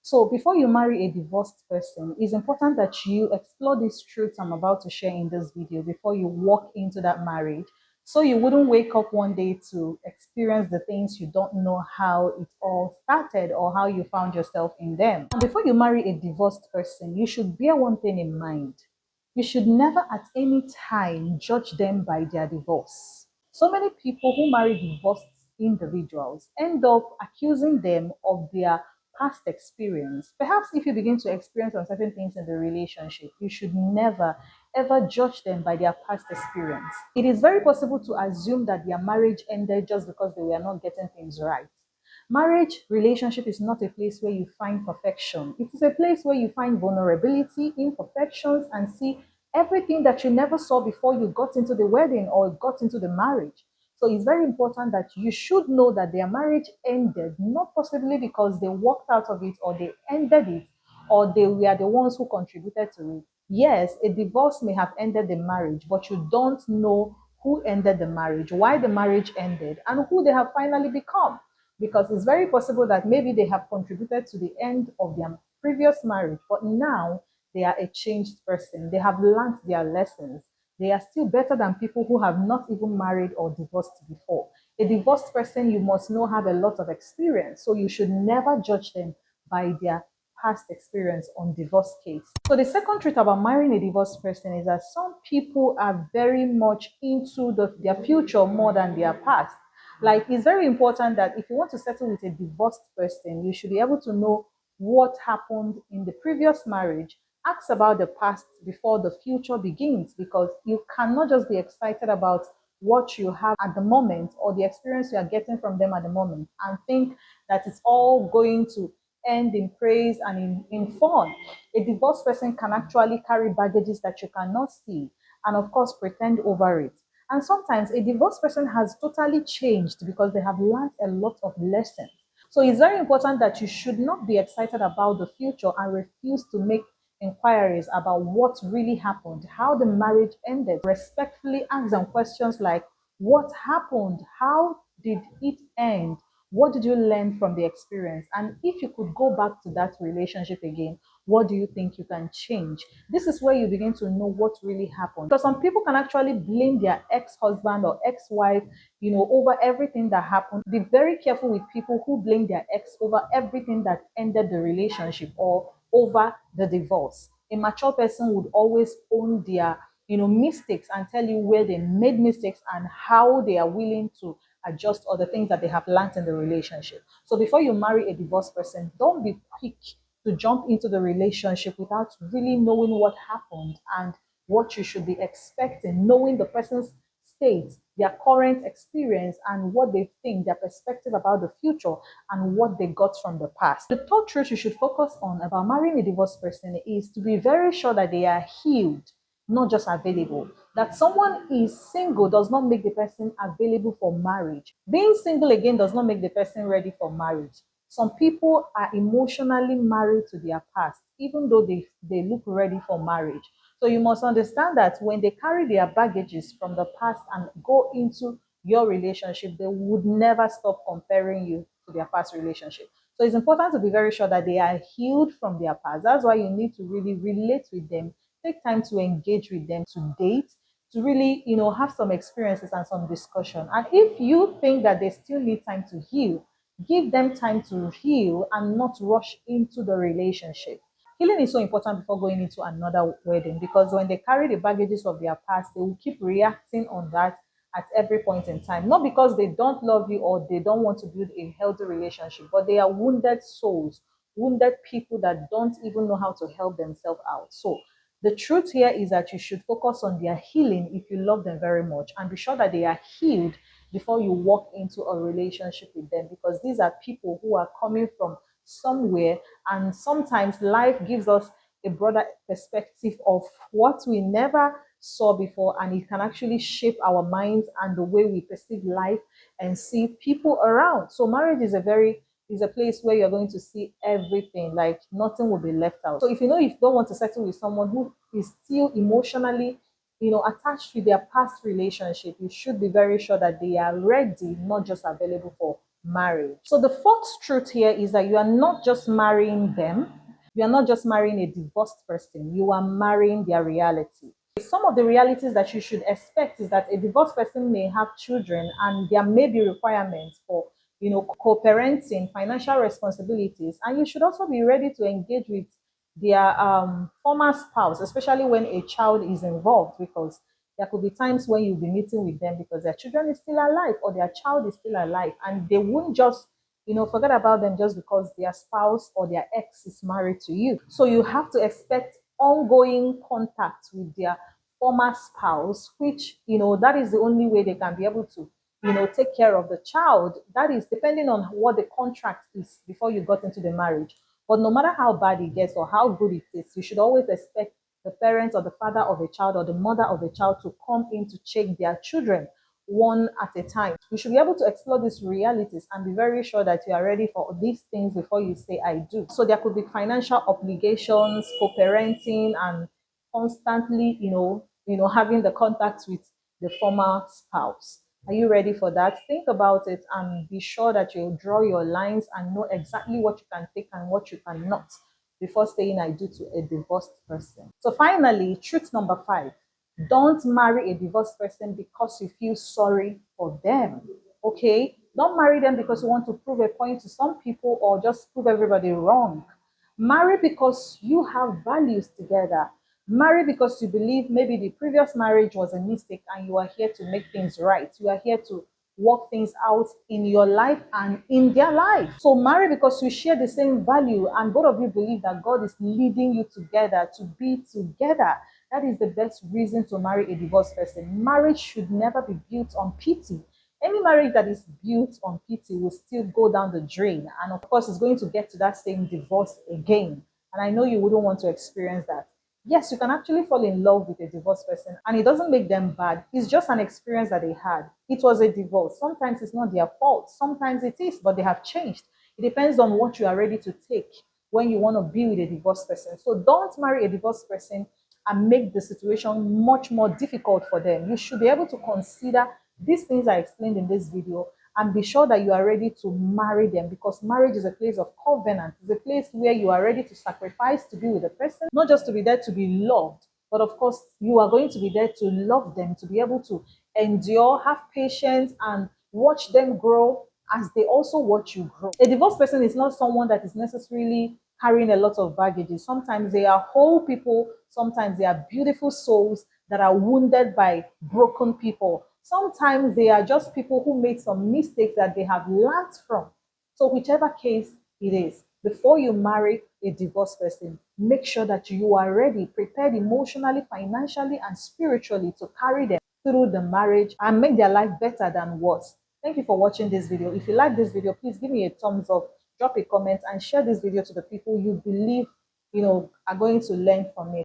So before you marry a divorced person, it's important that you explore these truths I'm about to share in this video before you walk into that marriage. So you wouldn't wake up one day to experience the things you don't know how it all started or how you found yourself in them. And before you marry a divorced person, you should bear one thing in mind. You should never at any time judge them by their divorce. So many people who marry divorced individuals end up accusing them of their past experience. Perhaps if you begin to experience certain things in the relationship, you should never ever judge them by their past experience. It is very possible to assume that their marriage ended just because they were not getting things right. Marriage relationship is not a place where you find perfection. It is a place where you find vulnerability, imperfections, and see everything that you never saw before you got into the wedding or got into the marriage. So it's very important that you should know that their marriage ended, not possibly because they walked out of it or they ended it or they were the ones who contributed to it. Yes, a divorce may have ended the marriage, but you don't know who ended the marriage, why the marriage ended, and who they have finally become. Because it's very possible that maybe they have contributed to the end of their previous marriage, but now they are a changed person. They have learned their lessons. They are still better than people who have not even married or divorced before. A divorced person, you must know, have a lot of experience. So you should never judge them by their past experience on divorce case. So the second truth about marrying a divorced person is that some people are very much into their future more than their past. Like, it's very important that if you want to settle with a divorced person, you should be able to know what happened in the previous marriage. Ask about the past before the future begins, because you cannot just be excited about what you have at the moment or the experience you are getting from them at the moment and think that it's all going to end in praise and in fun. A divorced person can actually carry baggages that you cannot see and, of course, pretend over it. And sometimes a divorced person has totally changed because they have learned a lot of lessons. So it's very important that you should not be excited about the future and refuse to make inquiries about what really happened, how the marriage ended. Respectfully ask them questions like, what happened? How did it end? What did you learn from the experience? And if you could go back to that relationship again, what do you think you can change? This is where you begin to know what really happened. Because some people can actually blame their ex-husband or ex-wife, over everything that happened. Be very careful with people who blame their ex over everything that ended the relationship or over the divorce. A mature person would always own their mistakes and tell you where they made mistakes and how they are willing to adjust or the things that they have learned in the relationship. So before you marry a divorced person, don't be quick to jump into the relationship without really knowing what happened and what you should be expecting, knowing the person's state, their current experience, and what they think, their perspective about the future, and what they got from the past. The third truth you should focus on about marrying a divorced person is to be very sure that they are healed, not just available. That someone is single does not make the person available for marriage. Being single again does not make the person ready for marriage. Some people are emotionally married to their past, even though they look ready for marriage. So you must understand that when they carry their baggages from the past and go into your relationship, they would never stop comparing you to their past relationship. So it's important to be very sure that they are healed from their past. That's why you need to really relate with them, take time to engage with them, to date, to really, have some experiences and some discussion. And if you think that they still need time to heal, give them time to heal and not rush into the relationship. Healing is so important before going into another wedding, because when they carry the baggages of their past, they will keep reacting on that at every point in time. Not because they don't love you or they don't want to build a healthy relationship, but they are wounded souls, wounded people that don't even know how to help themselves out. So the truth here is that you should focus on their healing if you love them very much, and be sure that they are healed before you walk into a relationship with them, because these are people who are coming from somewhere, and sometimes life gives us a broader perspective of what we never saw before, and it can actually shape our minds and the way we perceive life and see people around. So marriage is a place where you're going to see everything, like nothing will be left out. So if you know you don't want to settle with someone who is still emotionally attached to their past relationship, you should be very sure that they are ready, not just available for marriage. So the fourth truth here is that you are not just marrying them, you are not just marrying a divorced person, you are marrying their reality. Some of the realities that you should expect is that a divorced person may have children and there may be requirements for co-parenting, financial responsibilities, and you should also be ready to engage with their former spouse, especially when a child is involved, because there could be times when you'll be meeting with them because their children is still alive or their child is still alive, and they won't just forget about them just because their spouse or their ex is married to you. So you have to expect ongoing contact with their former spouse, which that is the only way they can be able to take care of the child. That is depending on what the contract is before you got into the marriage. But no matter how bad it gets or how good it is, you should always expect the parents or the father of a child or the mother of a child to come in to check their children one at a time. You should be able to explore these realities and be very sure that you are ready for these things before you say I do. So there could be financial obligations, co-parenting, and constantly, having the contact with the former spouse. Are you ready for that? Think about it and be sure that you draw your lines and know exactly what you can take and what you cannot before saying I do to a divorced person. So finally, truth number 5. Don't marry a divorced person because you feel sorry for them. Okay? Don't marry them because you want to prove a point to some people or just prove everybody wrong. Marry because you have values together. Marry because you believe maybe the previous marriage was a mistake and you are here to make things right. You are here to work things out in your life and in their life. So marry because you share the same value and both of you believe that God is leading you together to be together. That is the best reason to marry a divorced person. Marriage should never be built on pity. Any marriage that is built on pity will still go down the drain. And of course, it's going to get to that same divorce again. And I know you wouldn't want to experience that. Yes, you can actually fall in love with a divorced person and it doesn't make them bad. It's just an experience that they had. It was a divorce. Sometimes it's not their fault. Sometimes it is, but they have changed. It depends on what you are ready to take when you want to be with a divorced person. So don't marry a divorced person and make the situation much more difficult for them. You should be able to consider these things I explained in this video and be sure that you are ready to marry them, because marriage is a place of covenant. It's a place where you are ready to sacrifice to be with the person, not just to be there to be loved, but of course you are going to be there to love them, to be able to endure, have patience, and watch them grow as they also watch you grow. A divorced person is not someone that is necessarily carrying a lot of baggage. Sometimes they are whole people, sometimes they are beautiful souls that are wounded by broken people. Sometimes they are just people who made some mistakes that they have learned from. So whichever case it is, before you marry a divorced person, make sure that you are ready, prepared emotionally, financially, and spiritually to carry them through the marriage and make their life better than worse. Thank you for watching this video. If you like this video, please give me a thumbs up, drop a comment, and share this video to the people you believe are going to learn from it.